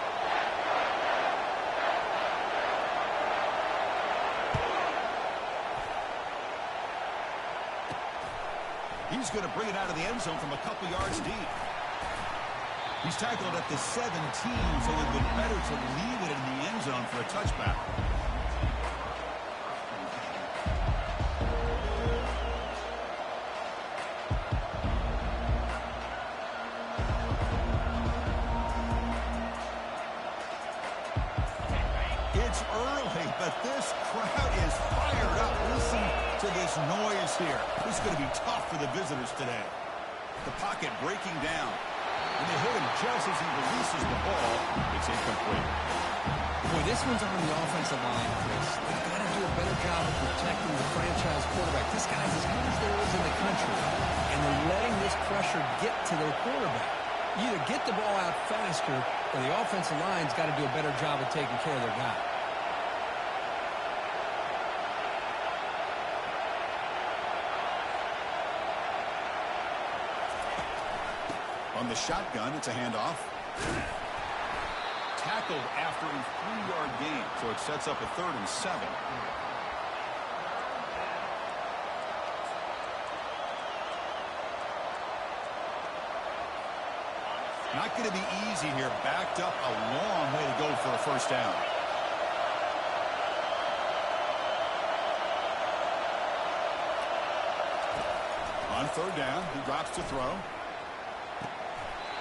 S5: He's going to bring it out of the end zone from a couple yards deep. He's tackled at the 17, so it would have been better to leave it in the end zone for a touchback. It's early, but this crowd is fired up. Listen to this noise here. This is going to be tough for the visitors today. The pocket breaking down. And they hit him just as he releases the ball. It's incomplete.
S6: Boy, this one's on the offensive line, Chris. They've got to do a better job of protecting the franchise quarterback. This guy's as good as there is in the country. And they're letting this pressure get to their quarterback. You either get the ball out faster, or the offensive line's got to do a better job of taking care of their guy.
S5: On the shotgun, it's a handoff. Tackled after a 3-yard gain, so it sets up a 3rd and 7. Not going to be easy here. Backed up a long way to go for a first down. On 3rd down, he drops to throw.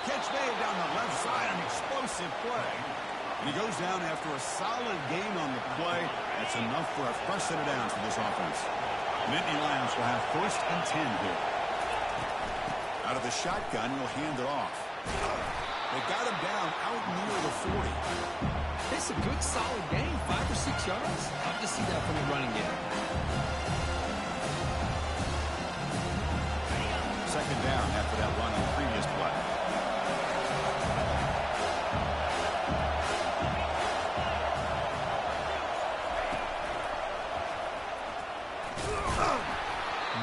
S5: Catch made down the left side, an explosive play. And he goes down after a solid gain on the play. That's enough for a fresh set of downs for this offense. Nittany Lions will have 1st and 10 here. Out of the shotgun, he'll hand it off. They got him down out near the 40.
S6: It's a good, solid game, 5 or 6 yards. Love to see that from the running game.
S5: 2nd down after that run on the previous play.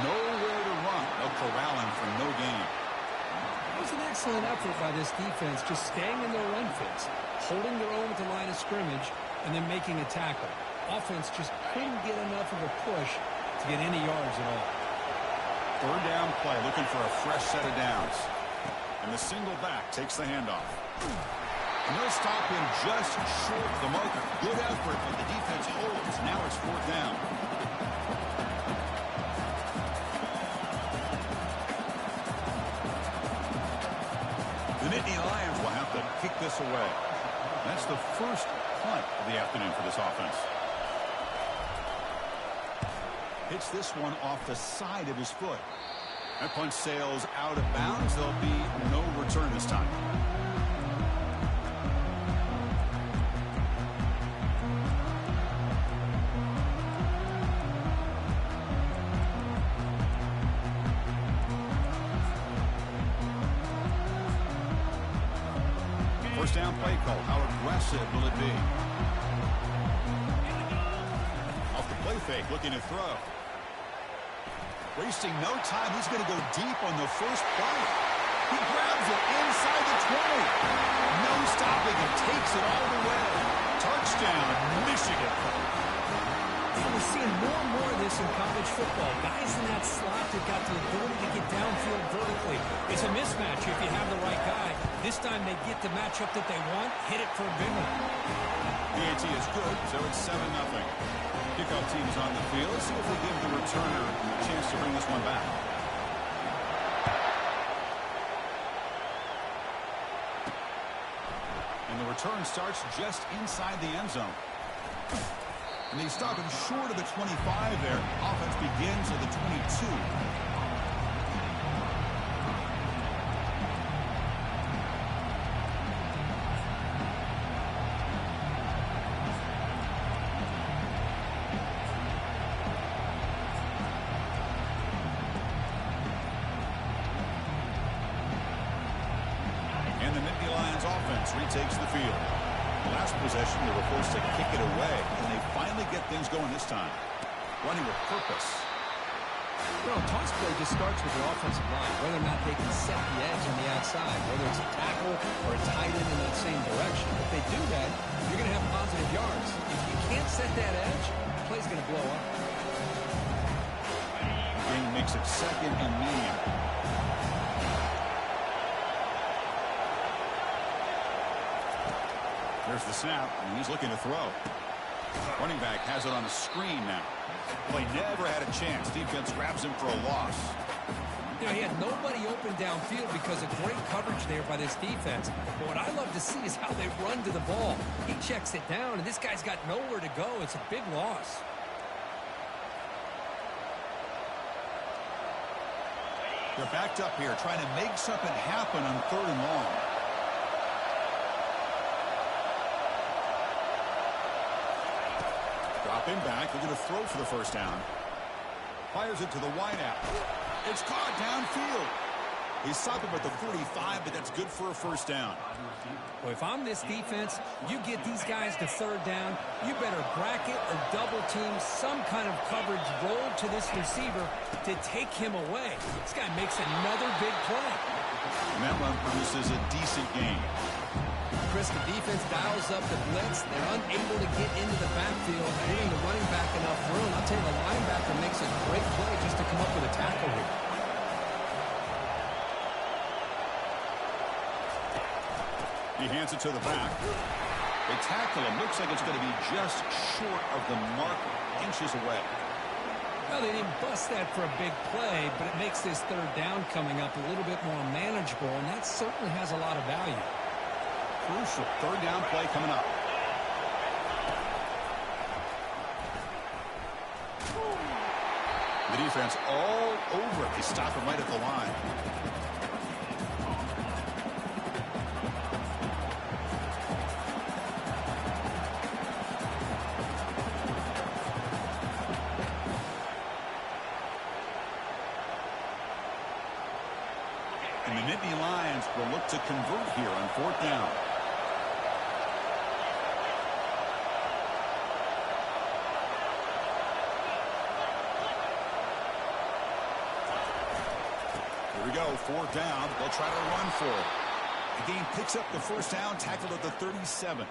S5: Nowhere to run. They'll corral him for no gain.
S6: It was an excellent effort by this defense, just staying in their run fits, holding their own at the line of scrimmage, and then making a tackle. Offense just couldn't get enough of a push to get any yards at all.
S5: 3rd down play, looking for a fresh set of downs. And the single back takes the handoff. And they'll stop him just short of the marker. Good effort, but the defense holds. Now it's 4th down. The Nittany Lions will have to kick this away. That's the first punt of the afternoon for this offense. Hits this one off the side of his foot. That punt sails out of bounds. There'll be no return this time. First down play call. How aggressive will it be? Off the play fake, looking to throw. Wasting no time. He's going to go deep on the first play. He grabs it inside the 20. No stopping and takes it all the way. Touchdown, Michigan.
S6: And we're seeing more and more of this in college football. Guys in that slot that got the ability to get downfield vertically. It's a mismatch if you have the right guy. This time they get the matchup that they want, hit it for a big one.
S5: PAT is good, so it's 7-0. Kickoff team is on the field. Let's see if they give the returner a chance to bring this one back. And the return starts just inside the end zone. And they stop him short of the 25 there. Offense begins at the 22. And the Nittany Lions offense retakes the field. Last possession, they were forced to kick it away, and they finally get things going this time. Running with purpose.
S6: You know, toss play just starts with the offensive line, whether or not they can set the edge on the outside, whether it's a tackle or a tight end in that same direction. If they do that, you're going to have positive yards. If you can't set that edge, the play's going to blow up.
S5: Green makes it second and medium. There's the snap, and he's looking to throw. Running back has it on the screen now. Play never had a chance. Defense grabs him for a loss.
S6: You know, he had nobody open downfield because of great coverage there by this defense. But what I love to see is how they run to the ball. He checks it down, and this guy's got nowhere to go. It's a big loss.
S5: They're backed up here, trying to make something happen on 3rd and long. Dropping back, they're going to throw for the first down. Fires it to the wideout. It's caught downfield. He stopped him at the 45, but that's good for a first down.
S6: Well, if I'm this defense, you get these guys to 3rd down, you better bracket or double team some kind of coverage roll to this receiver to take him away. This guy makes another big play.
S5: And that run produces a decent gain.
S6: Chris, the defense dials up the blitz. They're unable to get into the backfield, giving the running back enough room. I'll tell you, the linebacker makes a great play just to come up with a tackle here.
S5: He hands it to the back. They tackle him. Looks like it's going to be just short of the mark, inches away.
S6: Well, they didn't bust that for a big play, but it makes this 3rd down coming up a little bit more manageable, and that certainly has a lot of value.
S5: Crucial 3rd down play coming up. The defense all over it. They stop him right at the line. And the Nittany Lions will look to convert here on 4th down. Here we go, 4th down. They'll try to run for it. The game picks up the first down, tackled at the 37.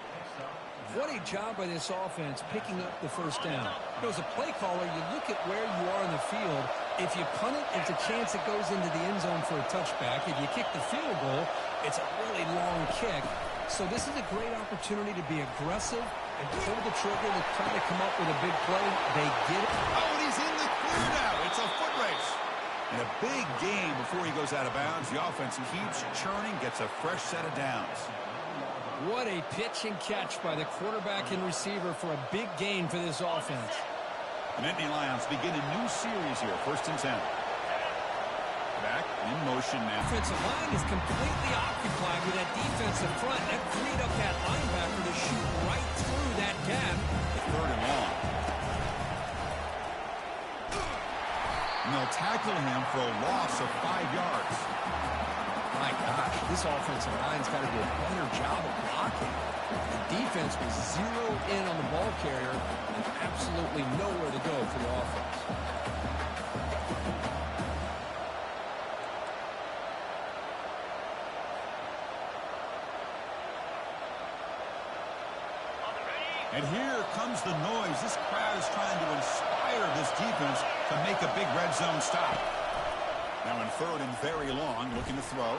S6: What a job by this offense picking up the first down. You know, as a play caller, you look at where you are in the field. If you punt it, it's a chance it goes into the end zone for a touchback. If you kick the field goal, it's a really long kick. So this is a great opportunity to be aggressive and pull the trigger to try to come up with a big play. They get it.
S5: Oh, and he's in the clear now. It's a foot race. And a big gain before he goes out of bounds. The offense keeps churning, gets a fresh set of downs.
S6: What a pitch and catch by the quarterback and receiver for a big gain for this offense.
S5: The Nittany Lions begin a new series here, 1st and 10. Back in motion now.
S6: Offensive line is completely occupied with that defensive front. That freed up that linebacker to shoot right through that gap.
S5: 3rd and long. And they'll tackle him for a loss of 5 yards.
S6: My gosh, this offensive line's got to do a better job of blocking. The defense was zeroed in on the ball carrier and absolutely nowhere to go for the offense.
S5: And here comes the noise. This crowd is trying to inspire this defense to make a big red zone stop. Now in 3rd and very long, looking to throw.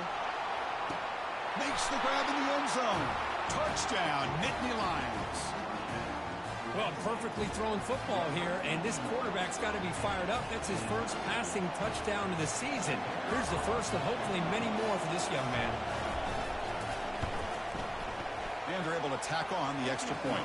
S5: Makes the grab in the end zone. Touchdown, Nittany Lions.
S6: Well, perfectly thrown football here, and this quarterback's got to be fired up. That's his first passing touchdown of the season. Here's the first of hopefully many more for this young man.
S5: And they're able to tack on the extra point.